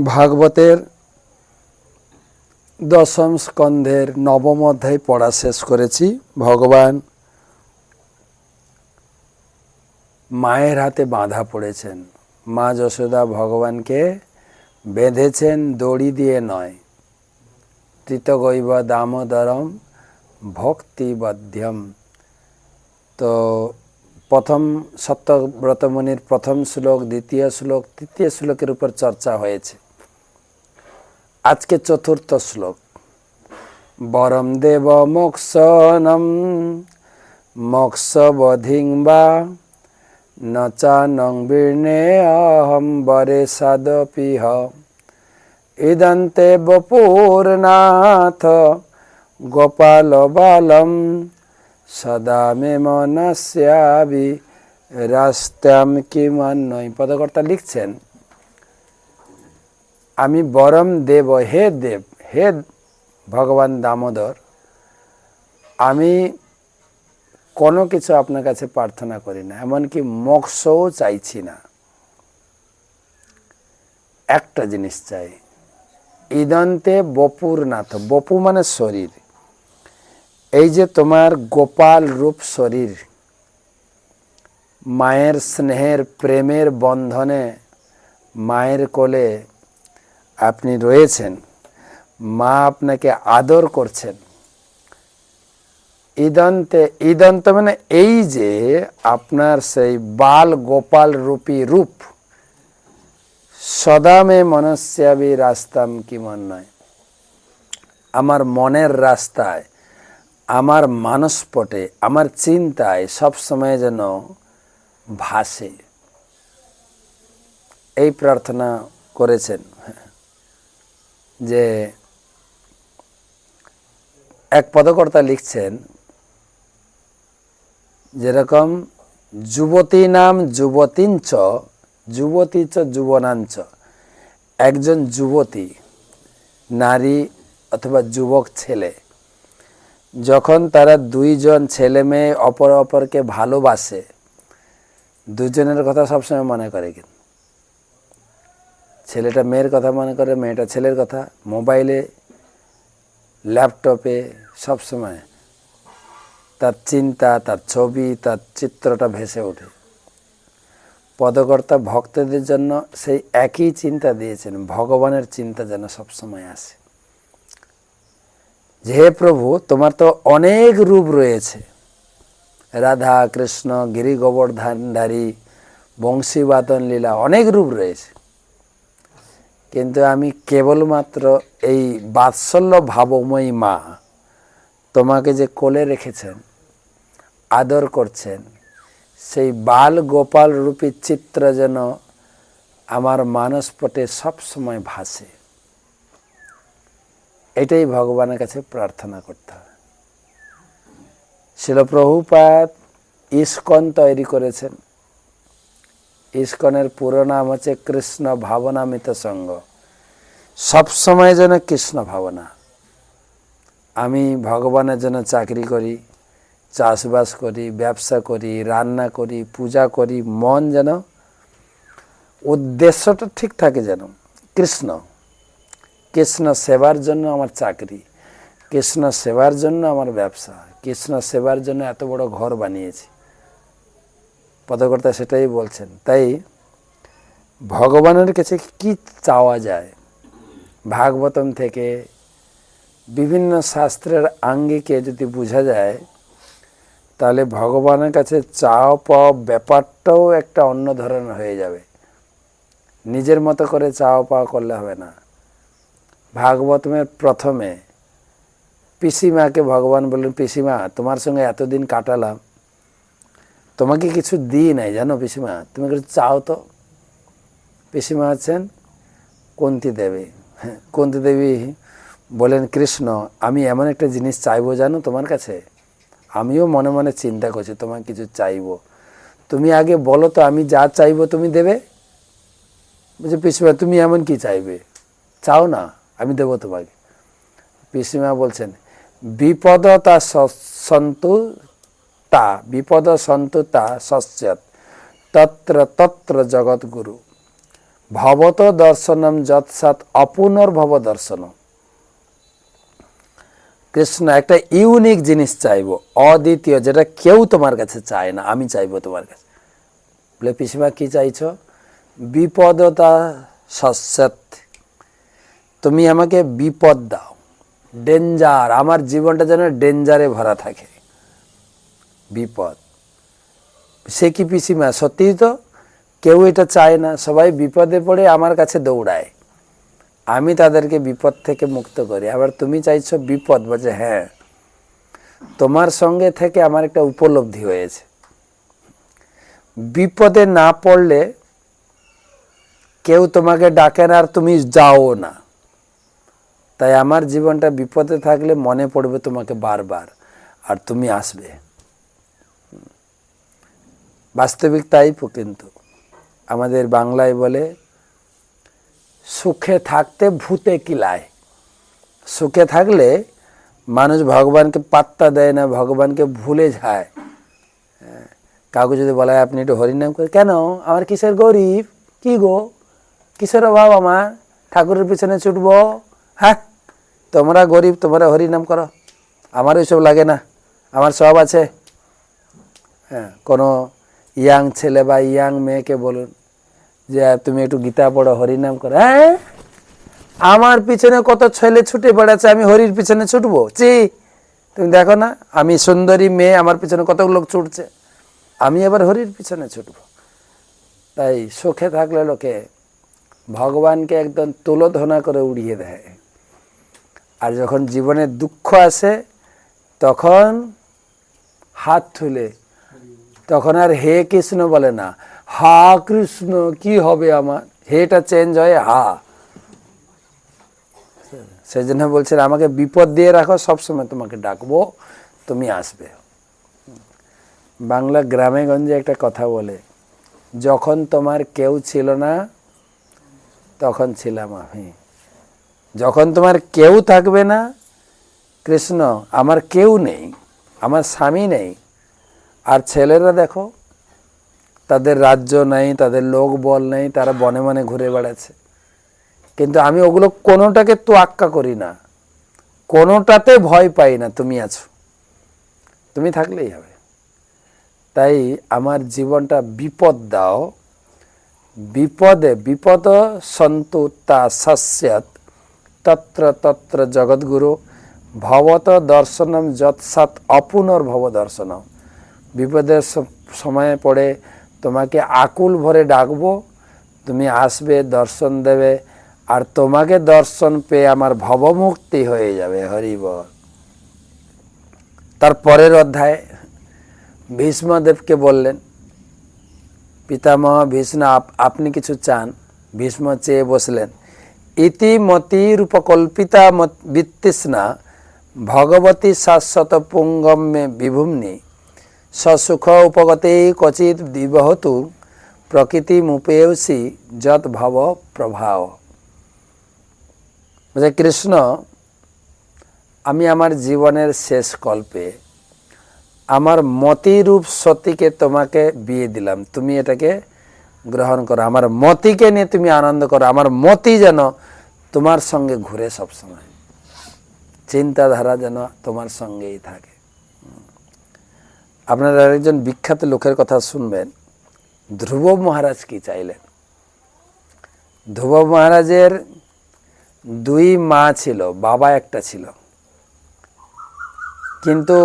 ভাগবতের দশম স্কন্ধের নবম অধ্যায় পড়া শেষ করেছি। ভগবান মায়ের হাতে বাঁধা পড়েছেন। মা যশোদা ভগবানকে বেঁধেছেন দড়ি দিয়ে নয়। তৃতগৈব দামোদরম ভক্তিবধ্যম। তো প্রথম সত্যব্রতমুনির প্রথম শ্লোক, দ্বিতীয় শ্লোক, তৃতীয় শ্লোকের উপর চর্চা হয়েছে। আজকে চতুর্থ শ্লোক। বরম দেব মোক্ষণম মোক্ষবধিং বা নচানং বীর্ণে অহম বরে সাদপিহ ইদন্তে বপুরনাথ গোপাল বালম সদা মে মনস্যাবি রাস্তাম কিমান্নয়। পদকর্তা লিখছেন, আমি বরম দেব, হে দেব, হে ভগবান দামোদর, আমি কোনো কিছু আপনার কাছে প্রার্থনা করি না, এমনকি মোক্ষও চাইছি না। একটা জিনিস চাই, ইদন্তে বপুরনাথ। বপু মানে শরীর। এই যে তোমার গোপাল রূপ শরীর, মায়ের স্নেহের প্রেমের বন্ধনে মায়ের কোলে আপনি রয়েছেন, মা আপনাকে আদর করছেন। ইদন্তে, ইদন্ত মানে এই যে আপনার সেই বাল গোপাল রূপী রূপ, সদামে মনস্যাবি রাস্তাম কিমন্নয়, আমার মনের রাস্তায়, আমার মানসপটে, আমার চিন্তায় সবসময় যেন ভাসে। এই প্রার্থনা করেছেন। যে এক পদকর্তা লিখছেন, যেরকম যুবতী নাম যুবতীঞ্চ যুবতী চ যুবনাঞ্চ, একজন যুবতী নারী অথবা যুবক ছেলে যখন তারা দুইজন ছেলে মেয়ে অপর অপরকে ভালোবাসে, দুজনের কথা সবসময় মনে করে। কিন্তু ছেলেটা মেয়ের কথা মনে করে, মেয়েটা ছেলের কথা, মোবাইলে ল্যাপটপে সবসময় তার চিন্তা, তার ছবি, তার চিত্রটা ভেসে ওঠে। পদকর্তা ভক্তদের জন্য সেই একই চিন্তা দিয়েছেন, ভগবানের চিন্তা যেন সবসময় আসে। যে হে প্রভু, তোমার তো অনেক রূপ রয়েছে, রাধা কৃষ্ণ, গিরি গোবর্ধনধারী, বংশীবাদন লীলা, অনেক রূপ রয়েছে, কিন্তু আমি কেবলমাত্র এই বাৎসল্য ভাবময়ী মা তোমাকে যে কোলে রেখেছেন, আদর করছেন, সেই বাল গোপাল রূপী চিত্র যেন আমার মানসপটে সবসময় ভাসে। এটাই ভগবানের কাছে প্রার্থনা করতে হবে। শিল প্রভুপাদ ইস্কন তৈরি করেছেন। ইস্কনের পুরো নাম হচ্ছে কৃষ্ণ ভাবনামিত সংঘ। সবসময় যেন কৃষ্ণ ভাবনা। আমি ভগবানের জন্য চাকরি করি, চাষবাস করি, ব্যবসা করি, রান্না করি, পূজা করি, মন যেন উদ্দেশ্যটা ঠিক থাকে, যেন কৃষ্ণ, কৃষ্ণ সেবার জন্য আমার চাকরি, কৃষ্ণ সেবার জন্য আমার ব্যবসা, কৃষ্ণ সেবার জন্য এত বড় ঘর বানিয়েছি। পদকর্তা সেটাই বলছেন। তাই ভগবানের কাছে কি চাওয়া যায়? ভাগবতম থেকে বিভিন্ন শাস্ত্রের আঙ্গিকে যদি বোঝা যায়, তাহলে ভগবানের কাছে চাওয়া পাওয়া ব্যাপারটাও একটা অন্য ধরনের হয়ে যাবে। নিজের মতো করে চাওয়া পাওয়া করলে হবে না। ভাগবতমের প্রথমে পিসিমাকে ভগবান বললেন, পিসিমা, তোমার সঙ্গে এতদিন কাটালাম, তোমাকে কিছু দিই নাই জানো পিসিমা, তুমি কিছু চাও তো। পিসিমা আছেন কুন্তী দেবী। কুন্তী দেবী বলেন, কৃষ্ণ, আমি এমন একটা জিনিস চাইবো জানো তোমার কাছে, আমিও মনে মনে চিন্তা করছি তোমার কিছু চাইবো, তুমি আগে বলো তো আমি যা চাইবো তুমি দেবে। বলছে, পিসিমা তুমি এমন কি চাইবে, চাও না, আমি দেবো তোমাকে। পিসিমা বলছেন, বিপদতা সন্তু তা বিপদ সন্তু তা সস্যৎ তত্র তত্র জগৎগুরু। ভবত দর্শনম যৎসাৎ অপুনর্ভব দর্শনম। কৃষ্ণ একটা ইউনিক জিনিস চাইবো, অদ্বিতীয়, যেটা কেউ তোমার কাছে চায় না, আমি চাইবো তোমার কাছে। বলে পিসিমা কি চাইছো? বিপদতা সস্যৎ, তুমি আমাকে বিপদ দাও, ডেঞ্জার, আমার জীবনটা যেন ডেঞ্জারে ভরা থাকে, বিপদ। সে কি পিসিমা? সত্যিই তো কেউ এটা চায় না, সবাই বিপদে পড়ে আমার কাছে দৌড়ায়, আমি তাদেরকে বিপদ থেকে মুক্ত করি। আবার তুমি চাইছো বিপদ? বলছে হ্যাঁ, তোমার সঙ্গে থেকে আমার একটা উপলব্ধি হয়েছে, বিপদে না পড়লে কেউ তোমাকে ডাকে না আর তুমি যাও না, তাই আমার জীবনটা বিপদে থাকলে মনে পড়বে তোমাকে বারবার, আর তুমি আসবে। বাস্তবিক তাই। কিন্তু আমাদের বাংলায় বলে সুখে থাকতে ভূতে কিলায়। সুখে থাকলে মানুষ ভগবানকে পাত্তা দেয় না, ভগবানকে ভুলে যায়। কাউকে যদি বলা হয় আপনি একটু হরিনাম করে, কেন, আমার কিসের গরিব, কি গো, কিসের অভাব আমার, ঠাকুরের পিছনে ছুটবো, হ্যাঁ তোমরা গরিব, তোমরা হরিনাম করো, আমার ওইসব লাগে না, আমার সব আছে। হ্যাঁ, কোনো ইয়াং ছেলে বা ইয়াং মেয়েকে বলুন যে তুমি একটু গীতা পড়ো, হরিনাম করো, হ্যাঁ আমার পিছনে কত ছেলে ছুটে বেড়াচ্ছে, আমি হরির পিছনে ছুটবো? তুমি দেখো না, আমি সুন্দরী মেয়ে, আমার পিছনে কত লোক ছুটছে, আমি এবার হরির পিছনে ছুটবো। তাই সুখে থাকলে লোকে ভগবানকে একদম তুলোধনা করে উড়িয়ে দেয়, আর যখন জীবনে দুঃখ আসে তখন হাত তুলে, তখন আর হে কৃষ্ণ বলে না, হা কৃষ্ণ কি হবে আমার, হেটা চেঞ্জ হয় হা। সেই জন্য বলছেন আমাকে বিপদ দিয়ে রাখো, সবসময় তোমাকে ডাকবো, তুমি আসবে। বাংলা গ্রামে গঞ্জে একটা কথা বলে, যখন তোমার কেউ ছিল না তখন ছিলাম আমি, যখন তোমার কেউ থাকবে না, কৃষ্ণ আমার কেউ নেই, আমার স্বামী নেই। আর ছেলেরা দেখো, তাদের রাজ্য নেই, তাদের লোক বল নেই, তারা বনে বনে ঘুরে বেড়াচ্ছে, কিন্তু আমি ওগুলো কোনোটাকে তোয়াক্কা করি না, কোনোটাতে ভয় পাই না, তুমি আছো, তুমি থাকলেই হবে। তাই আমার জীবনটা বিপদ দাও, বিপদে বিপদ সন্তু তা সস্যৎ তত্র তত্র জগৎগুরু ভবত দর্শনম যৎসাৎ অপুনর্ভব দর্শনম। বিপদের সময়ে পড়ে তোমাকে আকুল ভরে ডাকবো, তুমি আসবে, দর্শন দেবে, আর তোমাকে দর্শন পেয়ে আমার ভবমুক্তি হয়ে যাবে। হরি বল। তার পরের অধ্যায়ে ভীষ্মদেবকে বললেন, পিতামহ ভীষ্ম আপনি কিছু চান? ভীষ্ম চেয়ে বসলেন। ইতি মতিরূপকল্পিতা বিতৃষ্ণা ভগবতী শাশ্বত পুঙ্গম্যে বিভুম্নি সসুখ উপগতে ক্বচিৎ দিবহতু প্রকৃতিমুপেয়সি যৎ ভব প্রভাব। বলছে কৃষ্ণ, আমি আমার জীবনের শেষ কল্পে আমার মতিরূপ সতীকে তোমাকে বিয়ে দিলাম, তুমি এটাকে গ্রহণ করো, আমার মতিকে নিয়ে তুমি আনন্দ করো, আমার মতি যেন তোমার সঙ্গে ঘুরে সবসময়, চিন্তাধারা যেন তোমার সঙ্গেই থাকে। আপনারা একজন বিখ্যাত লোকের কথা শুনবেন, ধ্রুব মহারাজ কি চাইলেন। ধ্রুব মহারাজের দুই মা ছিল, বাবা একটা ছিল, কিন্তু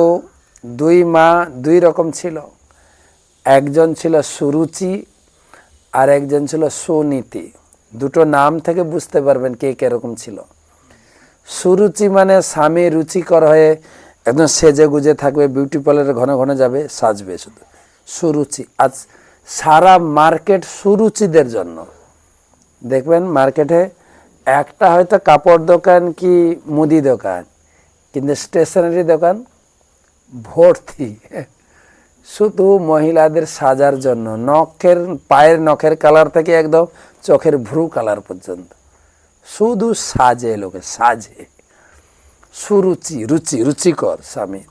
দুই মা দুই রকম ছিল। একজন ছিল সুরুচি আর একজন ছিল সুনীতি। দুটো নাম থেকে বুঝতে পারবেন কে কিরকম ছিল। সুরুচি মানে স্বামী রুচিকর হয়ে একদম সেজে গুজে থাকবে, বিউটি পার্লারে ঘন ঘন যাবে, সাজবে শুধু, সুরুচি। আজ সারা মার্কেট সুরুচিদের জন্য। দেখবেন মার্কেটে একটা হয়তো কাপড় দোকান কি মুদি দোকান, কিন্তু স্টেশনারি দোকান ভর্তি শুধু মহিলাদের সাজার জন্য, নখের পায়ের নখের কালার থেকে একদম চোখের ভ্রু কালার পর্যন্ত শুধু সাজে, লোকে সাজে, সুরুচি, রুচি, রুচিকর স্বামীর।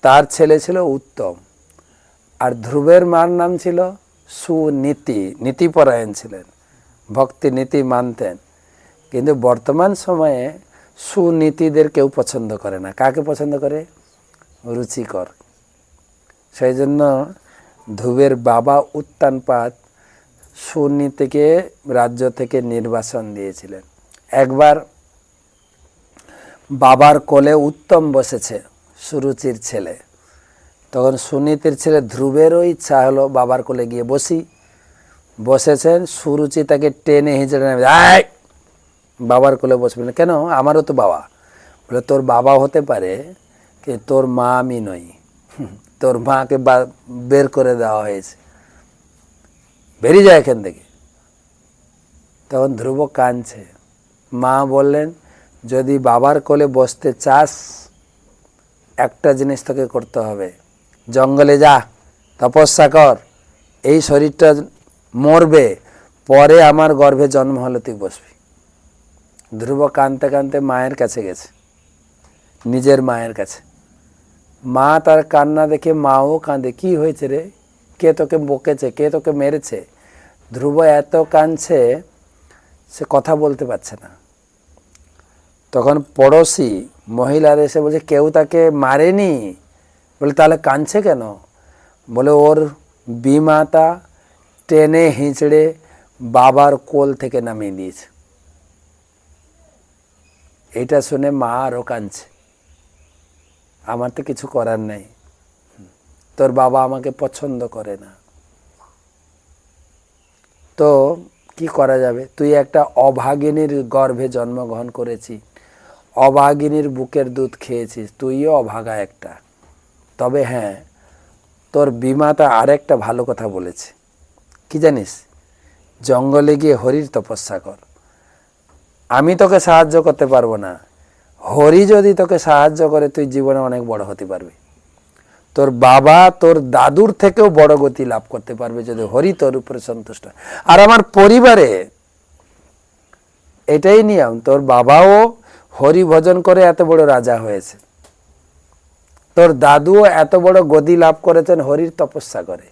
তার ছেলে ছিল উত্তম, আর ধ্রুবের মার নাম ছিল সুনীতি, নীতিপরায়ণ ছিলেন, ভক্তি নীতি মানতেন, কিন্তু বর্তমান সময়ে সুনীতিদের কেউ পছন্দ করে না। কাকে পছন্দ করে? রুচিকর। সেই জন্য ধ্রুবের বাবা উত্তানপাদ সুনীতিকে রাজ্য থেকে নির্বাসন দিয়েছিলেন। একবার বাবার কোলে উত্তম বসেছে, সুরুচির ছেলে। তখন সুনীতির ছেলে ধ্রুবেরও ইচ্ছা হলো বাবার কোলে গিয়ে বসি। বসেছেন, সুরুচি তাকে টেনে হিঁচড়ে নেবে, বাবার কোলে বসবে না কেন? আমারও তো বাবা। বলে তোর বাবা হতে পারে, কিন্তু তোর মা আমি নই। তোর মাকে বের করে দেওয়া হয়েছে, বেরিয়ে যায় এখান থেকে। তখন ধ্রুব কাঁদছে। মা বললেন, যদি বাবার কোলে বসতে চাস একটা জিনিস তোকে করতে হবে, জঙ্গলে যা, তপস্যা কর, এই শরীরটা মরবে, পরে আমার গর্ভে জন্ম হলে তুই বসবি। ধ্রুব কাঁদতে কাঁদতে মায়ের কাছে গেছে, নিজের মায়ের কাছে। মা তার কান্না দেখে মাও কাঁদে, কি হয়েছে রে, কে তোকে বকেছে, কে তোকে মেরেছে? ধ্রুব এত কাঁদছে, সে কথা বলতে পারছে না। তখন পড়োশি মহিলার এসে বলছে, কেউ তাকে মারেনি। বলে তাহলে কাঁদছে কেন? বলে ওর বিমাতা টেনে হিঁচড়ে বাবার কোল থেকে নামিয়ে দিয়েছে। এটা শুনে মা আরও কাঁদছে, আমার তো কিছু করার নেই, তোর বাবা আমাকে পছন্দ করে না, তো কি করা যাবে? তুই একটা অভাগিনীর গর্ভে জন্মগ্রহণ করেছিস, অভাগিনীর বুকের দুধ খেয়েছিস, তুইও অভাগা একটা। তবে হ্যাঁ, তোর বিমাতা আরেকটা ভালো কথা বলেছে, কি জানিস? জঙ্গলে গিয়ে হরির তপস্যা কর। আমি তোকে সাহায্য করতে পারবো না, হরি যদি তোকে সাহায্য করে তুই জীবনে অনেক বড় হতে পারবি। তোর বাবা তোর দাদুর থেকেও বড় গতি লাভ করতে পারবে যদি হরি তোর উপরে সন্তুষ্ট। আর আমার পরিবারে এটাই নিয়ম, তোর বাবাও হরি ভজন করে এত বড় রাজা হয়েছে, তোর দাদুও এত বড় গতি লাভ করেছেন হরির তপস্যা করে।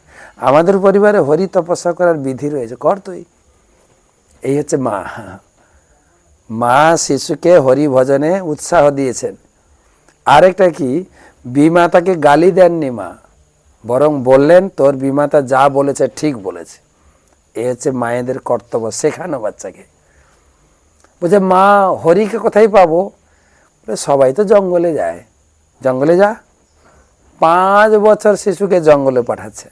আমাদের পরিবারে হরি তপস্যা করার বিধি রয়েছে, কর তুই। এই হচ্ছে মা। মা শিশুকে হরি ভজনে উৎসাহ দিয়েছেন। আরেকটা কি, বিমাতাকে গালি দেননি মা, বরং বললেন তোর বিমাতা যা বলেছে ঠিক বলেছে। এ হচ্ছে মায়েদের কর্তব্য, শেখানো বাচ্চাকে। বলছে মা হরিকে কোথায় পাবো? বলে সবাই তো জঙ্গলে যায়, জঙ্গলে যা। 5 বছর শিশুকে জঙ্গলে পাঠাচ্ছে,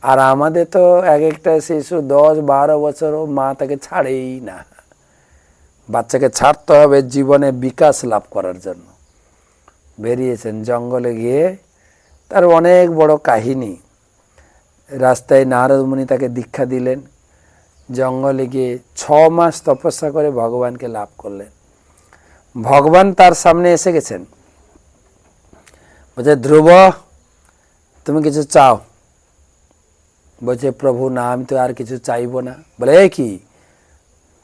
আর আমাদের তো এক একটা শিশু 10-12 বছরও মা তাকে ছাড়েই না। বাচ্চাকে ছাড়তে হবে জীবনে বিকাশ লাভ করার জন্য। বেরিয়েছেন জঙ্গলে গিয়ে, তার অনেক বড় কাহিনী। রাস্তায় নারদ মুনি তাকে দীক্ষা দিলেন, জঙ্গলে গিয়ে 6 মাস তপস্যা করে ভগবানকে লাভ করলেন। ভগবান তার সামনে এসে গেছেন, বলছে ধ্রুব তুমি কিছু চাও? বলছে প্রভু না, আমি তো আর কিছু চাইবো না। বলে এই কি,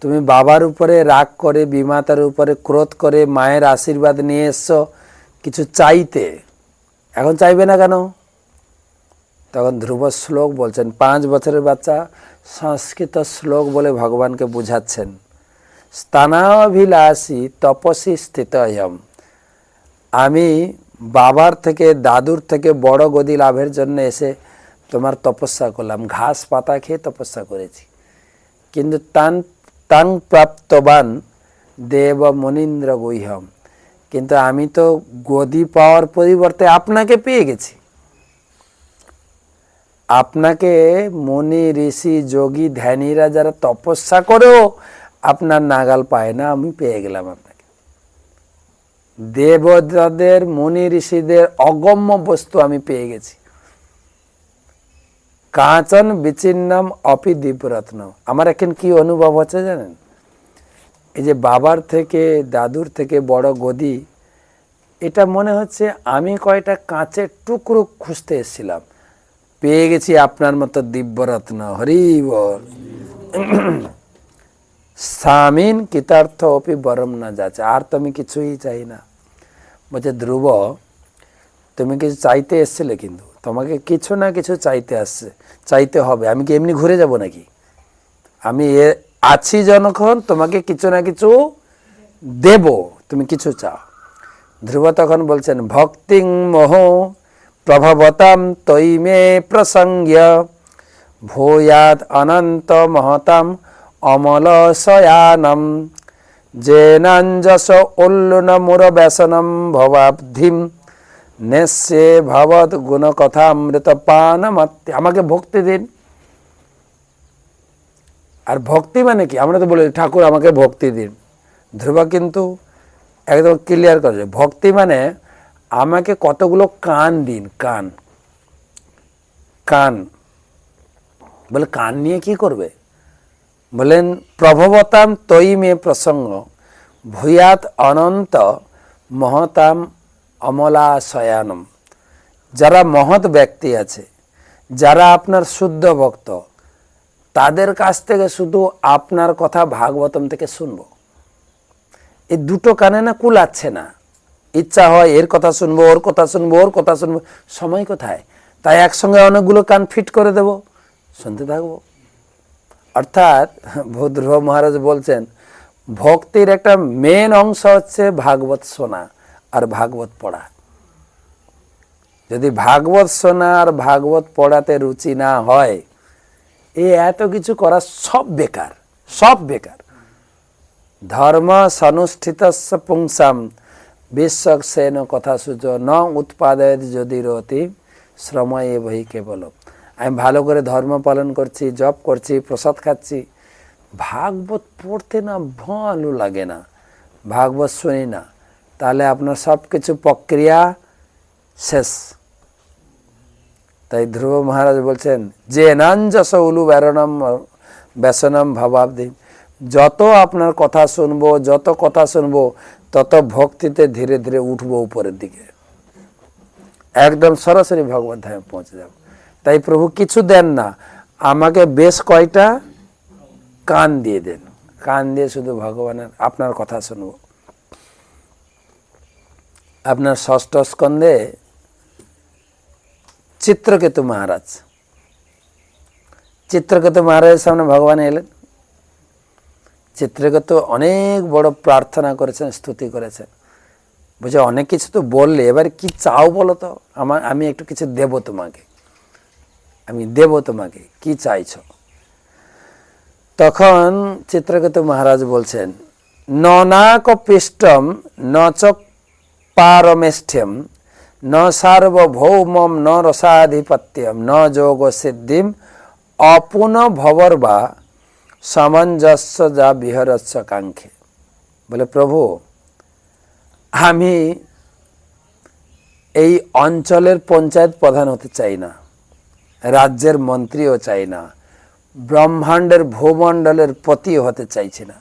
তুমি বাবার উপরে রাগ করে, বিমাতার উপরে ক্রোধ করে মায়ের আশীর্বাদ নিয়ে এসছো কিছু চাইতে, এখন চাইবে না কেন? তখন ধ্রুব শ্লোক বলছেন, 5 বছরের বাচ্চা সংস্কৃত শ্লোক বলে ভগবানকে বুঝাচ্ছেন। স্থানাভিলাষী তপসী স্থিতয়ম, আমি বাবার থেকে দাদুর থেকে বড় গদি লাভের জন্য এসে তোমার তপস্যা করলাম, ঘাস পাতা খেয়ে তপস্যা করেছি। কিন্তু তাং প্রাপ্তবান দেব মনীন্দ্র গুহ্যম, কিন্তু আমি তো গদি পাওয়ার পরিবর্তে আপনাকে পেয়ে গেছি। আপনাকে মুনি ঋষি যোগী ধ্যানীরা যারা তপস্যা করেও আপনার নাগাল পায় না, আমি পেয়ে গেলাম আপনাকে। দেবতাদের মুনি ঋষিদের অগম্য বস্তু আমি পেয়ে গেছি। কাঁচন বিচিন্নম অপি দিব্যরত্ন। আমার এখন কি অনুভব হচ্ছে জানেন? এই যে বাবার থেকে দাদুর থেকে বড় গদি, এটা মনে হচ্ছে আমি কয়টা কাঁচের টুকরো খুঁজতে এসেছিলাম, পেয়ে গেছি আপনার মতো দিব্যরত্ন। হরি বল। স্বামীন কৃতার্থ অপি বরম না যাচ্ছে, আর তো আমি কিছুই চাই না। বলছে ধ্রুব তুমি কিছু চাইতে এসছিলে, কিন্তু তোমাকে কিছু না কিছু চাইতে হবে। আমি কি এমনি ঘুরে যাব নাকি? আমি আছি যখন তোমাকে কিছু না কিছু দেব, তুমি কিছু চাও। ধ্রুব তখন বলছেন ভক্তিং মোহ প্রভবতাম তৈ মে প্রসঙ্গ্য ভূয়াদ অনন্ত মহতাম অমল শয়ানম জেনাঞ্জস উল্লুন মুর ব্যসনম ভবাব্ধিম নেশ্যে ভবৎ গুণ কথামৃত পানমত্তি। আমাকে ভক্তি দিন। আর ভক্তি মানে কি? আমরা তো বলি ঠাকুর আমাকে ভক্তি দিন। ধ্রুব কিন্তু একদম ক্লিয়ার করে, ভক্তি মানে আমাকে কতগুলো কান দিন। কান, কান বলে কান নিয়ে কি করবে? বলেন প্রভবতাম তৈ মে প্রসঙ্গ ভূয়াত অনন্ত মহতাম অমলাশয়ানম। যারা মহৎ ব্যক্তি আছে, যারা আপনার শুদ্ধ ভক্ত, তাদের কাছ থেকে শুধু আপনার কথা ভাগবতম থেকে শুনবো। এই দুটো কানে না কুলাচ্ছে না। ইচ্ছা হয় এর কথা শুনবো, ওর কথা শুনবো, ওর কথা শুনবো, সময় কোথায়? তাই একসঙ্গে অনেকগুলো কান ফিট করে দেব, শুনতে থাকবো। অর্থাৎ ধ্রুব মহারাজ বলছেন ভক্তির একটা মেন অংশ হচ্ছে ভাগবত শোনা আর ভাগবত পড়া। যদি ভাগবত শোনা আর ভাগবত পড়াতে রুচি না হয়, এত কিছু করা সব বেকার, সব বেকার। ধর্ম সনুষ্ঠিতস্য পুংসাম বিশ্বক্সেন কথা সূচ ন উৎপাদয়ত যদি রতি শ্রময়ে বহি কেবল। আমি ভালো করে ধর্ম পালন করছি, জপ করছি, প্রসাদ খাচ্ছি, ভাগবত পড়তে না ভালো লাগে না, ভাগবত শুনি না, তাহলে আপনার সব কিছু প্রক্রিয়া শেষ। তাই ধ্রুব মহারাজ বলছেন যে নাঞ্জস উলু ব্যারণম ব্যসনম ভাবাব্দি। যত আপনার কথা শুনবো, যত কথা শুনবো, তত ভক্তিতে ধীরে ধীরে উঠবো উপরের দিকে, একদম সরাসরি ভগবত ধামে পৌঁছে যাব। তাই প্রভু কিছু দেন না, আমাকে বেশ কয়টা কান দিয়ে দেন, কান দিয়ে শুধু ভগবানের আপনার কথা শুনবো। আপনার ষষ্ঠ স্কন্ধে চিত্রকেতু মহারাজ, চিত্রকেতু মহারাজের সামনে ভগবান এলেন। চিত্রকেতু অনেক বড় প্রার্থনা করেছেন, স্তুতি করেছেন। বুঝে অনেক কিছু তো বললে, এবার কি চাও বলো তো, আমি একটু কিছু দেব তোমাকে, আমি দেব তোমাকে, কি চাইছ? তখন চিত্রকেতু মহারাজ বলছেন নাক পৃষ্ঠম ন চ পারমেষ্ঠ্যম ন সার্বভৌমম ন রসাধিপত্যম ন যোগ সিদ্ধিম অপুন ভবর বা সামঞ্জস্য যা বিহরস্য কাঙ্ক্ষে। বলে প্রভু, আমি এই অঞ্চলের পঞ্চায়েত প্রধান হতে চাই না, রাজ্যের মন্ত্রীও চাই না, ব্রহ্মাণ্ডের ভূমণ্ডলের পতিও হতে চাইছি না,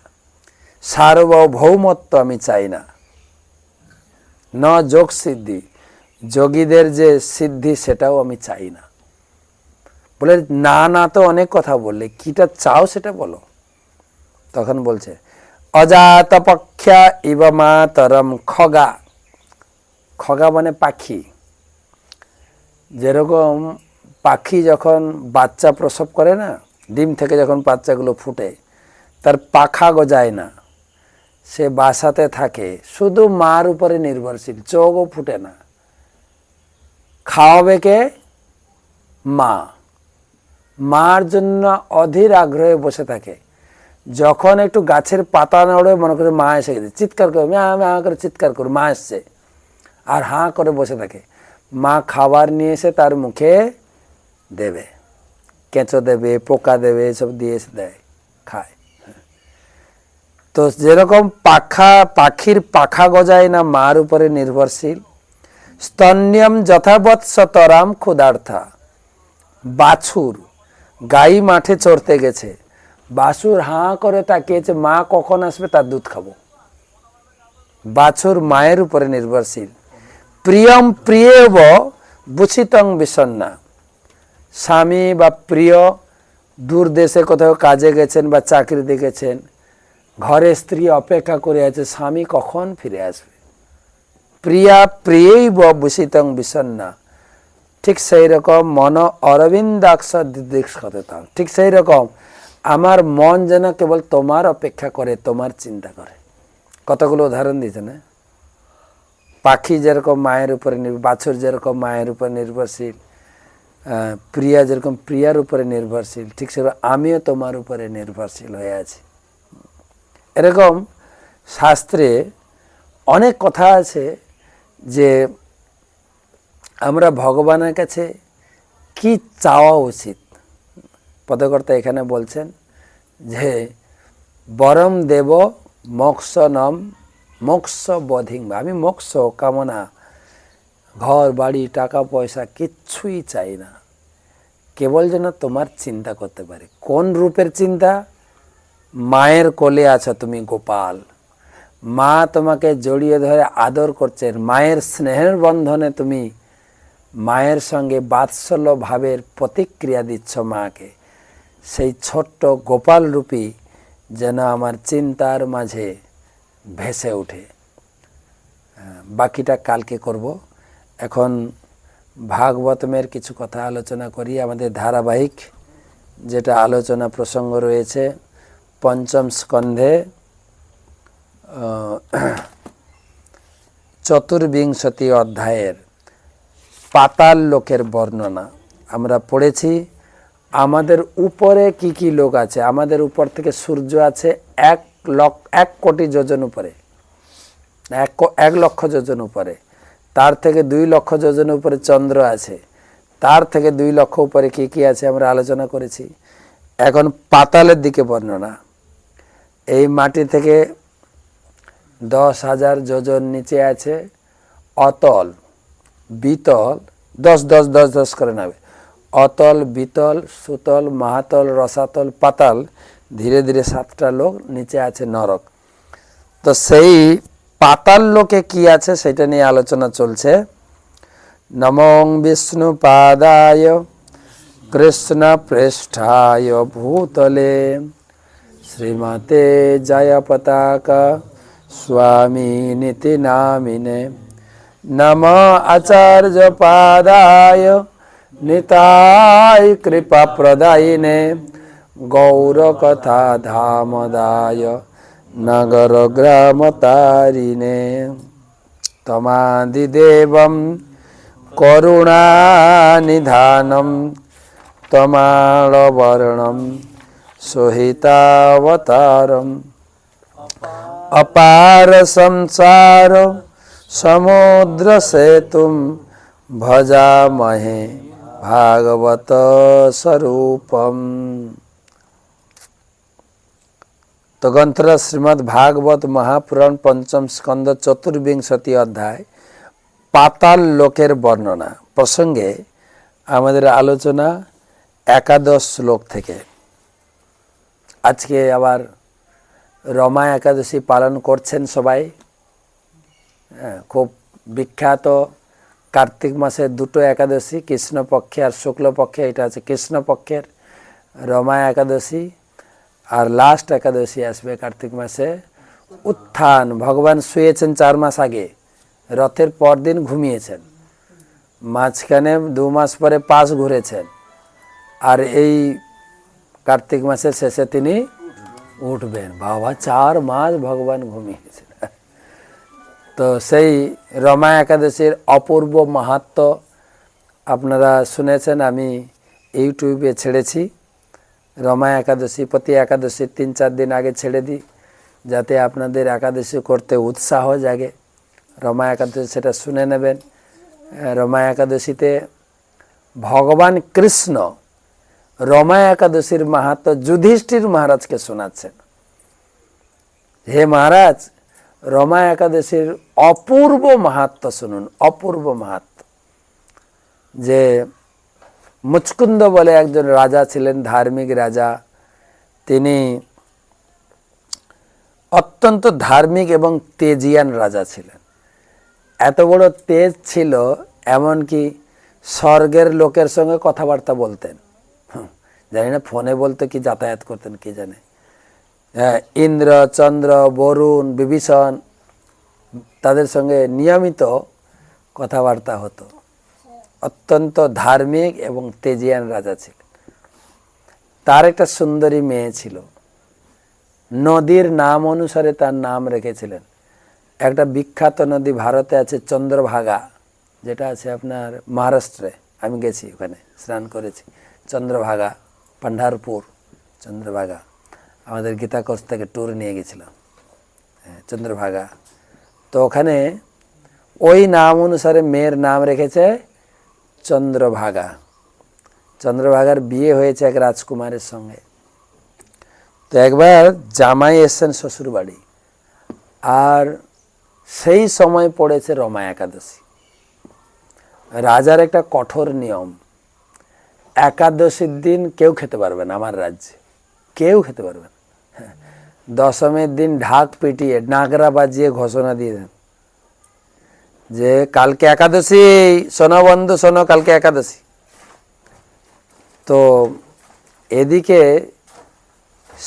সার্বভৌমত্ব আমি চাই না, ন যোগ সিদ্ধি, যোগীদের যে সিদ্ধি সেটাও আমি চাই না। বলে না না তো অনেক কথা বললে, কিটা চাও সেটা বলো। তখন বলছে অজাত পক্ষা ইব মাতরম খগা। খগা মানে পাখি। যেরকম পাখি যখন বাচ্চা প্রসব করে না, ডিম থেকে যখন বাচ্চাগুলো ফুটে, তার পাখা গজায় না, সে বাসাতে থাকে, শুধু মার উপরে নির্ভরশীল, চোখও ফুটে না। খাওয়াবে কে? মা। মার জন্য অধীর আগ্রহে বসে থাকে। যখন একটু গাছের পাতা নড়ে, মনে করে মা এসে গেছে, চিৎকার করে মা মা করে চিৎকার করে মা এসছে, আর হাঁ করে বসে থাকে। মা খাবার নিয়ে এসে তার মুখে দেবে, কেঁচো দেবে, পোকা দেবে, এসব দিয়ে এসে দেয়, খায়। তো যেরকম পাখির পাখা গজায় না, মার উপরে নির্ভরশীল। স্তন্যম যথাবৎ সতরাম ক্ষুধার্থা। বাছুর, গাই মাঠে চড়তে গেছে, বাছুর হাঁ করে তাকিয়েছে, মা কখন আসবে তার দুধ খাবো। বাছুর মায়ের উপরে নির্ভরশীল। প্রিয়ম প্রিয়েব বুচিতং বিষণ্ণা। স্বামী বা প্রিয় দূর দেশে কোথাও কাজে গেছেন বা চাকরিতে গেছেন, ঘরে স্ত্রী অপেক্ষা করে আছে, স্বামী কখন ফিরে আসবে। প্রিয়া প্রিয়ৈব বুচিতং বিষণ্ণা। ঠিক সেই রকম মন অরবিন্দাক্ষ দিদিক্ষতাম। ঠিক সেই রকম আমার মন যেন কেবল তোমার অপেক্ষা করে, তোমার চিন্তা করে। কতগুলো উদাহরণ দিয়েছে না? পাখি যেরকম মায়ের উপরে বাছুর যেরকম মায়ের উপর নির্ভরশীল, প্রিয়া যেরকম প্রিয়ার উপরে নির্ভরশীল, ঠিক সেরকম আমিও তোমার উপরে নির্ভরশীল হয়ে আছি। এরকম শাস্ত্রে অনেক কথা আছে যে আমরা ভগবানের কাছে কি চাওয়া উচিত। পদকর্তা এখানে বলছেন যে বরম দেব মোক্ষ নম মোক্ষ বোধিং। আমি মোক্ষ কামনা, ঘর বাড়ি টাকা পয়সা কিচ্ছুই চাই না, কেবল যেন তোমার চিন্তা করতে পারে। কোন রূপের চিন্তা? মায়ের কোলে আছো তুমি গোপাল, মা তোমাকে জড়িয়ে ধরে আদর করছেন, মায়ের স্নেহের বন্ধনে তুমি মায়ের সঙ্গে বাৎসল্য ভাবের প্রতিক্রিয়া দিচ্ছ মাকে। সেই ছোট্ট গোপাল রূপী যেন আমার চিন্তার মাঝে ভেসে ওঠে। বাকিটা কালকে করব। এখন ভাগবতমের কিছু কথা আলোচনা করি। আমাদের ধারাবাহিক যেটা আলোচনা প্রসঙ্গ রয়েছে পঞ্চম স্কন্ধে চতুর্বিংশতি অধ্যায়ের পাতাল লোকের বর্ণনা আমরা পড়েছি। আমাদের উপরে কি কি লোক আছে? আমাদের উপর থেকে সূর্য আছে 1 কোটি যোজন উপরে, 1 লক্ষ যোজন উপরে। তার থেকে 2 লক্ষ যোজন উপরে চন্দ্র আছে। তার থেকে 2 লক্ষ উপরে কি কি আছে আমরা আলোচনা করেছি। এখন পাতালের দিকে বর্ণনা। এই মাটি থেকে 10,000 যোজন নিচে আছে অতল, বিতল, 10 করে নেবে। অতল, বিতল, সুতল, মহাতল, রসাতল, পাতাল। ধীরে ধীরে 7টা লোক, নিচে আছে নরক। তো সেই পাতাল লোকে কি আছে সেটা নিয়ে আলোচনা চলছে। নমঃ বিষ্ণু পাদায় কৃষ্ণ পৃষ্ঠায় ভূতলে শ্রীমতে জয় পতাকা স্বামী নীতি নামিনে নমঃ আচার্য পাদায় নিতাই কৃপা প্রদায়িনে গৌর কথা ধামদায় নগর গ্রাম তারিণে তমাদিদেবম করুণা নিধানম তমালবর্ণম সহিতাবতারম অপার সংসার সমুদ্র সেতুম ভজামহে ভাগবত স্বরূপম। তো গ্রন্থরা শ্রীমদ্ ভাগবত মহাপুরাণ পঞ্চম স্কন্ধ চতুর্বিংশতি অধ্যায় পাতাল লোকের বর্ণনা প্রসঙ্গে আমাদের আলোচনা 11 শ্লোক থেকে। আজকে আবার রমা একাদশী পালন করছেন সবাই। খুব বিখ্যাত কার্তিক মাসের 2টো একাদশী, কৃষ্ণপক্ষে আর শুক্লপক্ষে। এটা আছে কৃষ্ণপক্ষের রমা একাদশী, আর লাস্ট একাদশী আসবে কার্তিক মাসে উত্থান। ভগবান শুয়েছেন 4 মাস আগে, রথের পর দিন ঘুমিয়েছেন, মাঝখানে 2 মাস পরে পাশ ঘুরেছেন, আর এই কার্তিক মাসের শেষে তিনি উঠবেন। বাবা, 4 মাস ভগবান ঘুমিয়েছেন। তো সেই রমা একাদশীর অপূর্ব মাহাত্ম্য আপনারা শুনেছেন, আমি ইউটিউবে ছেড়েছি। রমা একাদশী প্রতি একাদশীর 3-4 দিন আগে ছেড়ে দিই, যাতে আপনাদের একাদশী করতে উৎসাহ জাগে। রমা একাদশী সেটা শুনে নেবেন। রমা একাদশীতে ভগবান কৃষ্ণ রমা একাদশীর মাহাত্ম্য যুধিষ্ঠির মহারাজকে শোনাচ্ছেন। হে মহারাজ, রমা একাদশীর অপূর্ব মাহাত্ম্য শুনুন। অপূর্ব মাহাত্ম্য যে মুচকুন্দ বলে একজন রাজা ছিলেন, ধার্মিক রাজা। তিনি অত্যন্ত ধার্মিক এবং তেজিয়ান রাজা ছিলেন। এত বড় তেজ ছিল, এমনকি স্বর্গের লোকের সঙ্গে কথাবার্তা বলতেন। জানি না ফোনে বলতে কি যাতায়াত করতেন কি জানে। ইন্দ্র, চন্দ্র, বরুণ, বিভীষণ, তাদের সঙ্গে নিয়মিত কথাবার্তা হতো। অত্যন্ত ধার্মিক এবং তেজিয়ান রাজা ছিলেন। তার একটা সুন্দরী মেয়ে ছিল, নদীর নাম অনুসারে তার নাম রেখেছিলেন। একটা বিখ্যাত নদী ভারতে আছে চন্দ্রভাগা, যেটা আছে আপনার মহারাষ্ট্রে, আমি গেছি ওখানে স্নান করেছি। চন্দ্রভাগা, পান্ডারপুর, চন্দ্রভাগা, আমাদের গীতা কোর্স থেকে ট্যুর নিয়ে গেছিলাম চন্দ্রভাগা। তো ওখানে ওই নাম অনুসারে মেয়ের নাম রেখেছে চন্দ্রভাগা। চন্দ্রভাগার বিয়ে হয়েছে এক রাজকুমারের সঙ্গে। তো একবার জামাই এসছেন শ্বশুর বাড়ি, আর সেই সময় পড়েছে রমা একাদশী। রাজার একটা কঠোর নিয়ম, একাদশীর দিন কেউ খেতে পারবে না আমার রাজ্যে, কেউ খেতে পারবে না। দশমীর দিন ঢাক পিটিয়ে নাগরা বাজিয়ে ঘোষণা দিয়ে দেন যে কালকে একাদশী, শোনো বন্ধু শোনো, কালকে একাদশী। তো এদিকে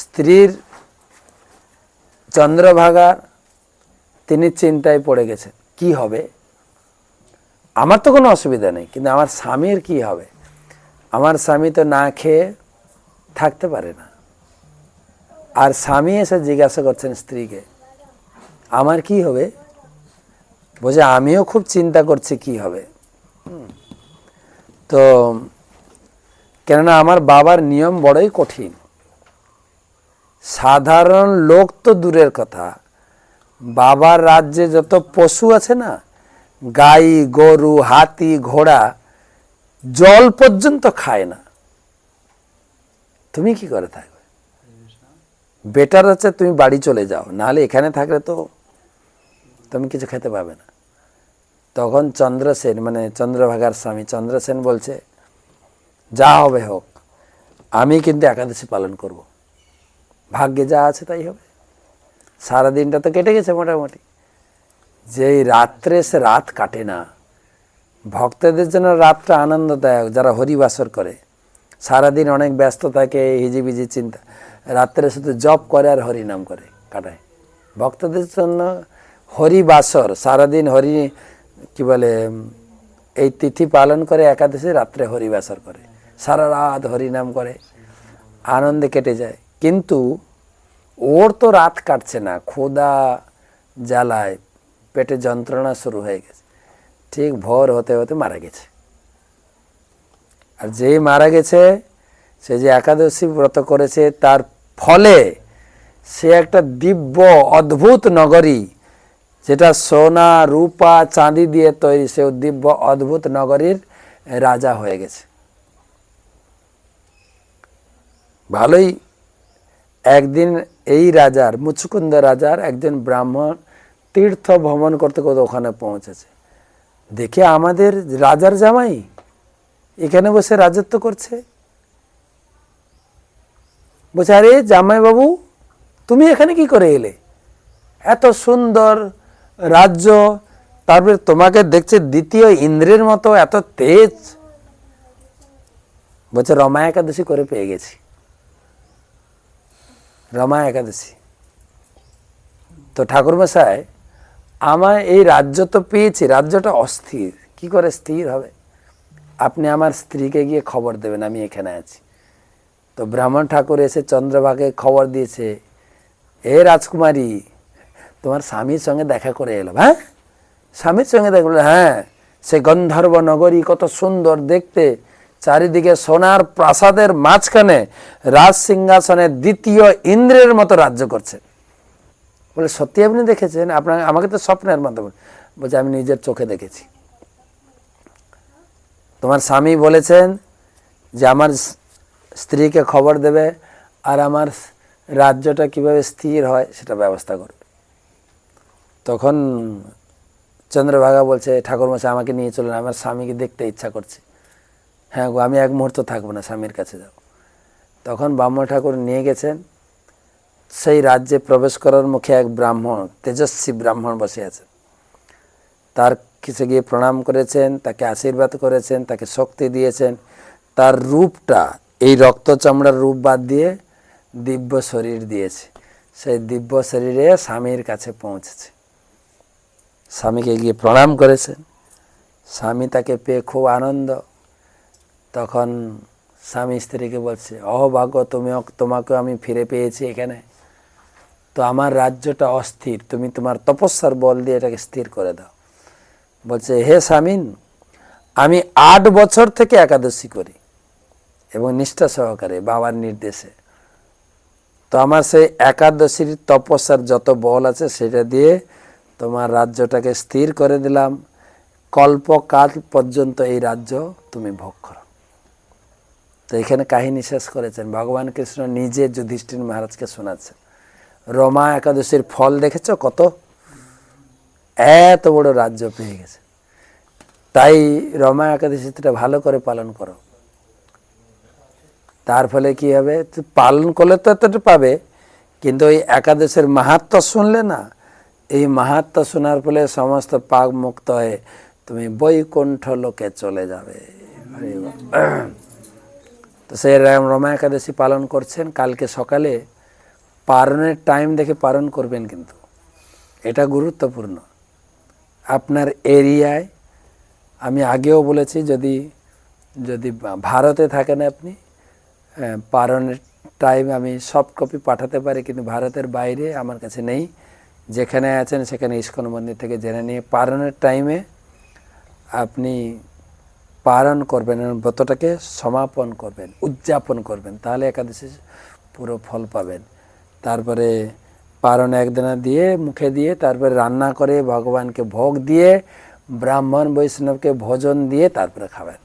স্ত্রীর চন্দ্রভাগা, তিনি চিন্তায় পড়ে গেছেন, কি হবে? আমার তো কোনো অসুবিধা নেই, কিন্তু আমার স্বামীর কি হবে? আমার স্বামী তো না খেয়ে থাকতে পারে না। আর স্বামী এসে জিজ্ঞাসা করছেন স্ত্রীকে, আমার কি হবে? বলছে আমিও খুব চিন্তা করছি কি হবে। তো কেননা আমার বাবার নিয়ম বড়ই কঠিন। সাধারণ লোক তো দূরের কথা, বাবার রাজ্যে যত পশু আছে না, গাই গরু হাতি ঘোড়া, জল পর্যন্ত খায় না। তুমি কি করে থাকবে? বেটার হচ্ছে তুমি বাড়ি চলে যাও, নাহলে এখানে থাকলে তো তুমি কিছু খেতে পাবে না। তখন চন্দ্রসেন, মানে চন্দ্রভাগার স্বামী চন্দ্রসেন বলছে, যা হবে হোক, আমি কিন্তু একাদশী পালন করব, ভাগ্যে যা আছে তাই হবে। সারাদিনটা তো কেটে গেছে মোটামুটি, যেই রাত্রে সে রাত কাটে না। ভক্তদের জন্য রাতটা আনন্দদায়ক, যারা হরিবাসর করে, সারাদিন অনেক ব্যস্ত থাকে, হিজিবিজি চিন্তা, রাত্রে শুধু জপ করে আর হরিনাম করে কাটায়। ভক্তদের জন্য হরিবাসর, সারাদিন হরি কি বলে এই তিথি পালন করে, একাদশী রাত্রে হরিবাসর করে, সারা রাত হরিনাম করে, আনন্দে কেটে যায়। কিন্তু ওর তো রাত কাটছে না, ক্ষুধা জ্বালায় পেটে যন্ত্রণা শুরু হয়ে গেছে। ঠিক ভোর হতে হতে মারা গেছে। আর যেই মারা গেছে, সে যে একাদশী ব্রত করেছে, তার ফলে সে একটা দিব্য অদ্ভুত নগরী, যেটা সোনা রূপা চাঁদি দিয়ে তৈরি, সে দিব্য অদ্ভুত নগরীর রাজা হয়ে গেছে। ভালোই। একদিন এই রাজার, মুচুকুন্দ রাজার একজন ব্রাহ্মণ তীর্থ ভ্রমণ করতে করতে ওখানে পৌঁছেছে। দেখে আমাদের রাজার জামাই এখানে বসে রাজত্ব করছে। বলছে, আরে জামাই বাবু, তুমি এখানে কি করে এলে? এত সুন্দর রাজ্য, তারপরে তোমাকে দেখছে দ্বিতীয় ইন্দ্রের মতো, এত তেজ। বলছে রমা একাদশী করে পেয়ে গেছি, রমা একাদশী। তো ঠাকুরমশাই, আমার এই রাজ্য তো পেয়েছি, রাজ্যটা অস্থির, কি করে স্থির হবে? আপনি আমার স্ত্রীকে গিয়ে খবর দেবেন আমি এখানে আছি। তো ব্রাহ্মণ ঠাকুর এসে চন্দ্রভাগে খবর দিয়েছে, এ রাজকুমারী, তোমার স্বামীর সঙ্গে দেখা করে এলো। হ্যাঁ, স্বামীর সঙ্গে দেখা করলো? হ্যাঁ, সে গন্ধর্ব নগরী কত সুন্দর দেখতে, চারিদিকে সোনার প্রাসাদের মাঝখানে রাজ সিংহাসনে দ্বিতীয় ইন্দ্রের মতো রাজ্য করছে। বলে সত্যি আপনি দেখেছেন? আপনার, আমাকে তো স্বপ্নের মাধ্যমে। বলছে আমি নিজের চোখে দেখেছি। তোমার স্বামী বলেছেন যে আমার স্ত্রীকে খবর দেবে, আর আমার রাজ্যটা কিভাবে স্থির হয় সেটা ব্যবস্থা করবে। তখন চন্দ্রভাগা বলছে, ঠাকুরমশাই আমাকে নিয়ে চলুন, আমার স্বামীকে দেখতে ইচ্ছা করছে। হ্যাঁ গো, আমি এক মুহূর্ত থাকবো না, স্বামীর কাছে যাও। তখন ব্রাহ্মণ ঠাকুর নিয়ে গেছেন। সেই রাজ্যে প্রবেশ করার মুখে এক ব্রাহ্মণ, তেজস্বী ব্রাহ্মণ বসে আছেন। তার কাছে গিয়ে প্রণাম করেছেন, তাকে আশীর্বাদ করেছেন, তাকে শক্তি দিয়েছেন। তার রূপটা এই রক্ত চামড়ার রূপ বাদ দিয়ে দিব্য শরীর দিয়েছে। সেই দিব্য শরীরে স্বামীর কাছে পৌঁছেছে। স্বামীকে গিয়ে প্রণাম করেছেন। স্বামী তাকে পেয়ে খুব আনন্দ। তখন স্বামী স্ত্রীকে বলছে, অহোভাগ্য, তোমাকে আমি ফিরে পেয়েছি এখানে, তো আমার রাজ্যটা অস্থির, তুমি তোমার তপস্যার বল দিয়ে এটাকে স্থির করে দাও। বলছে, হে স্বামীন, আমি 8 বছর থেকে একাদশী করি এবং নিষ্ঠা সহকারে বাবার নির্দেশে, তো আমার সেই একাদশীর তপস্যার যত বল আছে সেটা দিয়ে তোমার রাজ্যটাকে স্থির করে দিলাম, কল্পকাল পর্যন্ত এই রাজ্য তুমি ভোগ করো। তো এখানে কাহিনী শেষ করেছেন ভগবান কৃষ্ণ নিজে যুধিষ্ঠির মহারাজকে শোনাচ্ছেন। রমা একাদশীর ফল দেখেছ কত, এত বড় রাজ্য পেয়ে গেছে। তাই রমা একাদশীটা ভালো করে পালন করো, তার ফলে কি হবে, পালন করলে তো এতটা পাবে, কিন্তু ওই একাদশের মাহাত্ম্য শুনলে না, এই মাহাত্ম্য শোনার ফলে সমস্ত পাপ মুক্ত হয়ে তুমি বৈকুণ্ঠ লোকে চলে যাবে। তো সেই রমা একাদশী পালন করছেন, কালকে সকালে পারণের টাইম দেখে পালন করবেন, কিন্তু এটা গুরুত্বপূর্ণ। আপনার এরিয়ায়, আমি আগেও বলেছি, যদি ভারতে থাকেন আপনি, পারণের টাইম আমি সফট কপি পাঠাতে পারি, কিন্তু ভারতের বাইরে আমার কাছে নেই। যেখানে আছেন সেখানে ইস্কন মন্দির থেকে জেনে নিয়ে পারণের টাইমে আপনি পালন করবেন এবং ব্রতটাকে সমাপন করবেন, উদযাপন করবেন, তাহলে একাদশী পুরো ফল পাবেন। তারপরে পারণ একদিনা দিয়ে মুখে দিয়ে, তারপরে রান্না করে ভগবানকে ভোগ দিয়ে, ব্রাহ্মণ বৈষ্ণবকে ভোজন দিয়ে তারপরে খাবেন,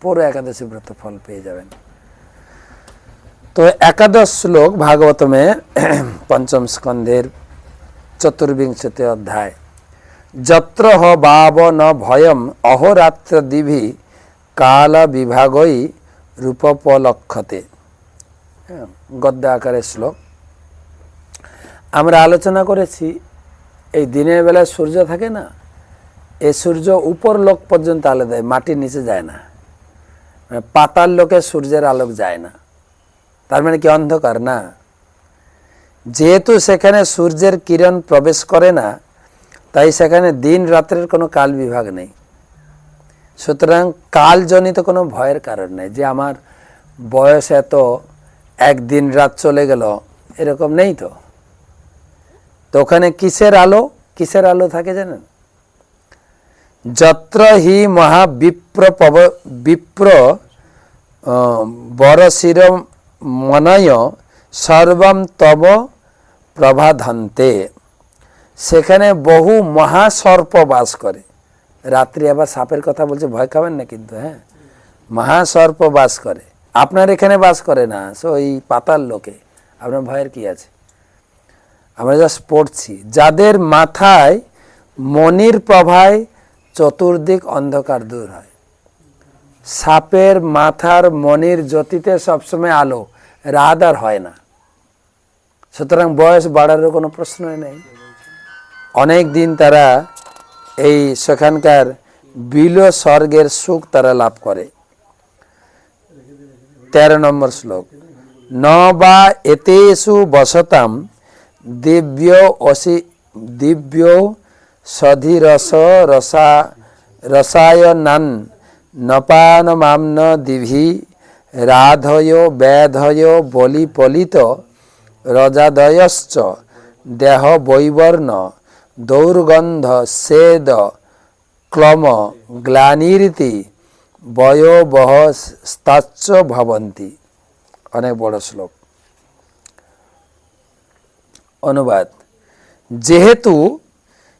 পুরো একাদশী ব্রত ফল পেয়ে যাবেন। তো একাদশ শ্লোক ভাগবতমে পঞ্চম স্কন্ধের ৪৪ অধ্যায়। যত্র হ বাব ন ভয়ম অহোরাত্র দিভি কাল বিভাগই রূপোপলক্ষতে। গদ্য আকারের শ্লোক। আমরা আলোচনা করেছি, এই দিনের বেলায় সূর্য থাকে না, এই সূর্য উপর লোক পর্যন্ত আলো দেয়, মাটির নিচে যায় না। পাতাল লোকে সূর্যের আলোক যায় না, তার মানে কি অন্ধকার না? যেহেতু সেখানে সূর্যের কিরণ প্রবেশ করে না, তাই সেখানে দিন রাত্রের কোনো কাল বিভাগ নেই। সুতরাং কালজনিত কোনো ভয়ের কারণ নেই, যে আমার বয়স এত, একদিন রাত চলে গেল, এরকম নেই। তো ওখানে কিসের আলো থাকে জানেন? যত্র হি বিপ্র বরশির মনয় সর্বম তব প্রভাধান্তে। সেখানে বহু মহাসর্প বাস করে। রাত্রি আবার সাপের কথা বলছে, ভয় খাবেন না কিন্তু। হ্যাঁ, মহাসর্প বাস করে, আপনার এখানে বাস করে না, ওই পাতাল লোকে। আপনার ভয়ের কি আছে? আমরা জাস্ট পড়ছি, যাদের মাথায় মনির প্রভায় চতুর্দিক অন্ধকার দূর হয়। সাপের মাথার মনির জ্যোতিতে সবসময় আলো, রাত আর হয় না। সুতরাং বয়স বাড়ারও কোনো প্রশ্নই নেই। অনেক দিন তারা এই সেখানকার বিল স্বর্গের সুখ তারা লাভ করে। 13 নম্বর শ্লোক। ন বা এতেষু বসতাম দিব্য সধিরস রসায়নান নপানমাম্ন দিভি রাধয় ব্যাধয় বলিপলিত রজাদয়শ্চ দেহ বৈবর্ণ দৌর্গন্ধ সেদ ক্লম গ্লানিরীতি বয়োবহস্তাচ্চ ভবন্তি। অনেক বড় শ্লোক। অনুবাদ: যেহেতু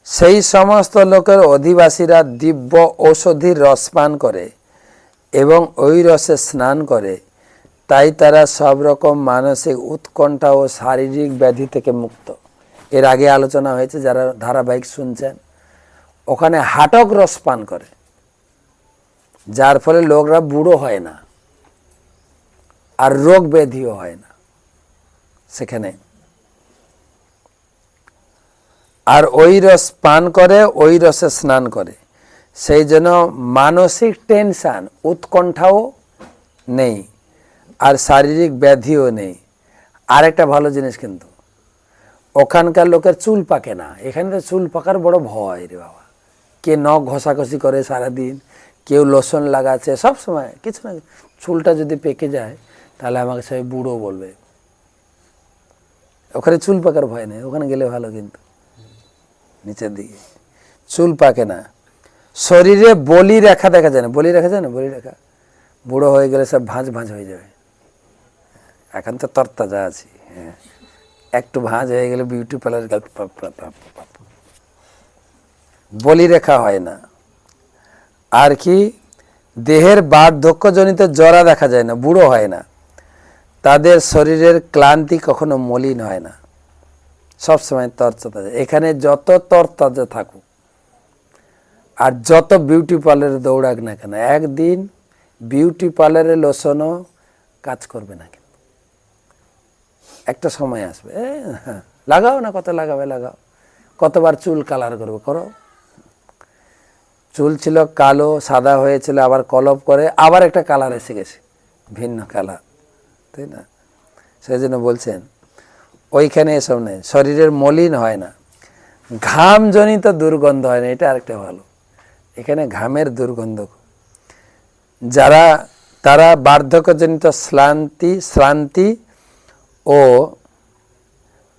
সেই সমস্ত লোকের অধিবাসীরা দিব্য ঔষধির রস পান করে এবং ওই রসে স্নান করে, তাই তারা সব রকম মানসিক উৎকণ্ঠা ও শারীরিক ব্যাধি থেকে মুক্ত। এর আগে আলোচনা হয়েছে, যারা ধারাবাহিক শুনছেন, ওখানে হাটক রস পান করে, যার ফলে লোকরা বুড়ো হয় না আর রোগ ব্যাধিও হয় না সেখানে। আর ওই রস পান করে, ওই রসে স্নান করে, সেই জন্য মানসিক টেনশন, উৎকণ্ঠাও নেই আর শারীরিক ব্যাধিও নেই। আরেকটা ভালো জিনিস, কিন্তু ওখানকার লোকের চুল পাকে না। এখানে তো চুল পাকার বড় ভয় রে বাবা। কে নখ ঘষাঘষি করে সারাদিন, কেউ লোশন লাগাচ্ছে, সব সময় কিছু না, চুলটা যদি পেকে যায় তাহলে আমাকে সবাই বুড়ো বলবে। ওখানে চুল পাকার ভয় নেই, ওখানে গেলে ভালো, কিন্তু নিচের দিকে চুল পাকে না। শরীরে বলি রেখা দেখা যায় না, বলি রেখা যায় না, বলি রেখা বুড়ো হয়ে গেলে সব ভাঁজ ভাঁজ হয়ে যাবে। এখন তো তরতাজা আছি, হ্যাঁ, একটু ভাঁজ হয়ে গেলে বিউটি পার্লার বলি রেখা হয় না। আর কি, দেহের বার্ধক্যজনিত জরা দেখা যায় না, বুড়ো হয় না। তাদের শরীরের ক্লান্তি কখনো মলিন হয় না, সবসময় তরতাজা। এখানে যত তরতাজা থাকুক আর যত বিউটি পার্লারে দৌড়াক না কেন, একদিন বিউটি পার্লারে লোশনও কাজ করবে না। কিন্তু একটা সময় আসবে, লাগাও না, কত লাগাবে লাগাও, কতবার চুল কালার করবে করো। চুল ছিল কালো, সাদা হয়েছিল, আবার কলপ করে আবার একটা কালার এসে গেছে, ভিন্ন কালার, তাই না? সেই জন্য বলছেন ওইখানে এসব নেই, শরীরের মলিন হয় না, ঘামজনিত দুর্গন্ধ হয় না, এটা আরেকটা ভালো। এখানে ঘামের দুর্গন্ধ, তারা বার্ধক্যজনিত শ্রান্তি ও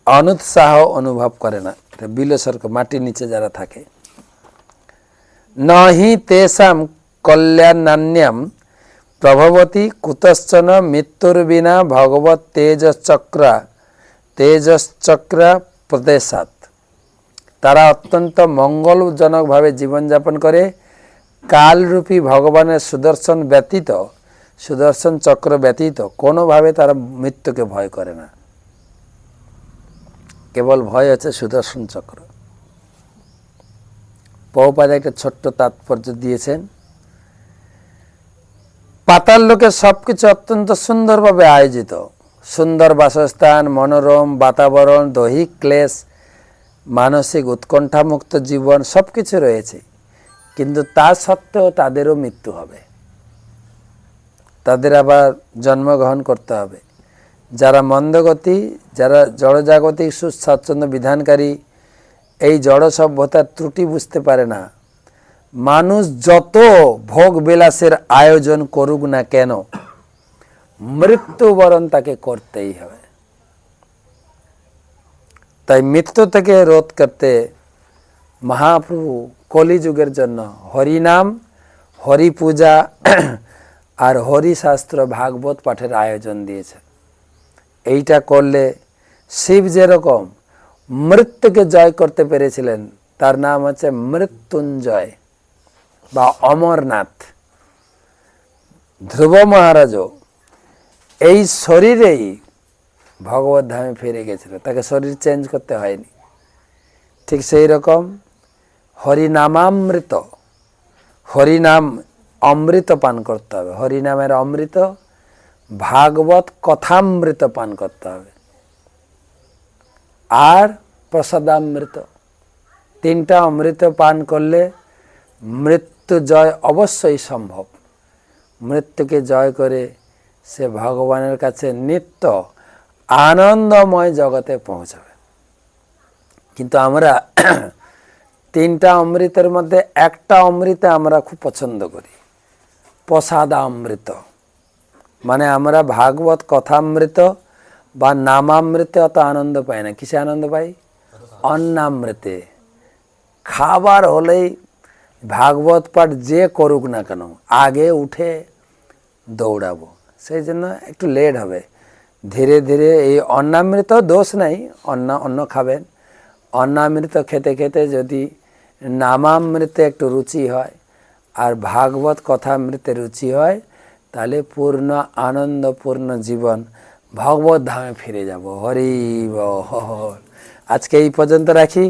অনুৎসাহ অনুভব করে না। বিলসর্গ, মাটির নিচে যারা থাকে। নহি তেষাম কল্যাণান্যম প্রভবতি কুতশ্চন মৃত্যুর বিনা ভগবত তেজশ্চক্র প্রদেশাৎ। তারা অত্যন্ত মঙ্গলজনকভাবে জীবনযাপন করে, কালরূপী ভগবানের সুদর্শন চক্র ব্যতীত কোনোভাবে তারা মৃত্যুকে ভয় করে না। কেবল ভয় হচ্ছে সুদর্শন চক্র। প্রভুপাদ একটা ছোট্ট তাৎপর্য দিয়েছেন, পাতাল লোকে সবকিছু অত্যন্ত সুন্দরভাবে আয়োজিত, সুন্দর বাসস্থান, মনোরম বাতাবরণ, দৈহিক ক্লেশ, মানসিক উৎকণ্ঠামুক্ত জীবন সবকিছু রয়েছে, কিন্তু তা সত্ত্বেও তাদেরও মৃত্যু হবে, তাদের আবার জন্মগ্রহণ করতে হবে। যারা মন্দগতি, যারা জড়জাগতিক সুস্বাচ্ছন্দ্য বিধানকারী, এই জড় সভ্যতার ত্রুটি বুঝতে পারে না। মানুষ যত ভোগ বিলাসের আয়োজন করুক না কেন, মৃত্যুবরণ তাকে করতেই হবে। তাই মৃত্যু থেকে রোধ করতে মহাপ্রভু কলিযুগের জন্য হরিনাম, হরি পূজা আর হরিশাস্ত্র ভাগবত পাঠের আয়োজন দিয়েছে। এইটা করলে শিব যেরকম মৃত্যুকে জয় করতে পেরেছিলেন, তার নাম হচ্ছে মৃত্যুঞ্জয় বা অমরনাথ। ধ্রুব মহারাজও এই শরীরেই ভগবত ধামে ফিরে গেছিল, তাকে শরীর চেঞ্জ করতে হয়নি। ঠিক সেই রকম হরিনামামৃত, হরিনাম অমৃত পান করতে হবে, হরিনামের অমৃত, ভাগবত কথামৃত পান করতে হবে, আর প্রসাদামৃত। তিনটা অমৃত পান করলে মৃত্যু জয় অবশ্যই সম্ভব। মৃত্যুকে জয় করে সে ভগবানের কাছে নিত্য আনন্দময় জগতে পৌঁছাবে। কিন্তু আমরা তিনটা অমৃতের মধ্যে একটা অমৃত আমরা খুব পছন্দ করি, প্রসাদামৃত। মানে আমরা ভাগবত কথামৃত বা নামামৃতে অত আনন্দ পাই না। কিসে আনন্দ পাই? অন্নামৃতে। খাবার হলেই ভাগবত পাঠ যে করুক না কেন আগে উঠে দৌড়াবো, সেই জন্য একটু লেট হবে। ধীরে ধীরে এই অন্নামৃত দোষ নাই, অন্ন খাবেন। অন্নামৃত খেতে খেতে যদি নামামৃতে একটু রুচি হয় আর ভাগবত কথামৃতে রুচি হয়, তাহলে পূর্ণ আনন্দপূর্ণ জীবন ভগবত ধামে ফিরে যাব। হরি বল। আজকে এই পর্যন্ত রাখি।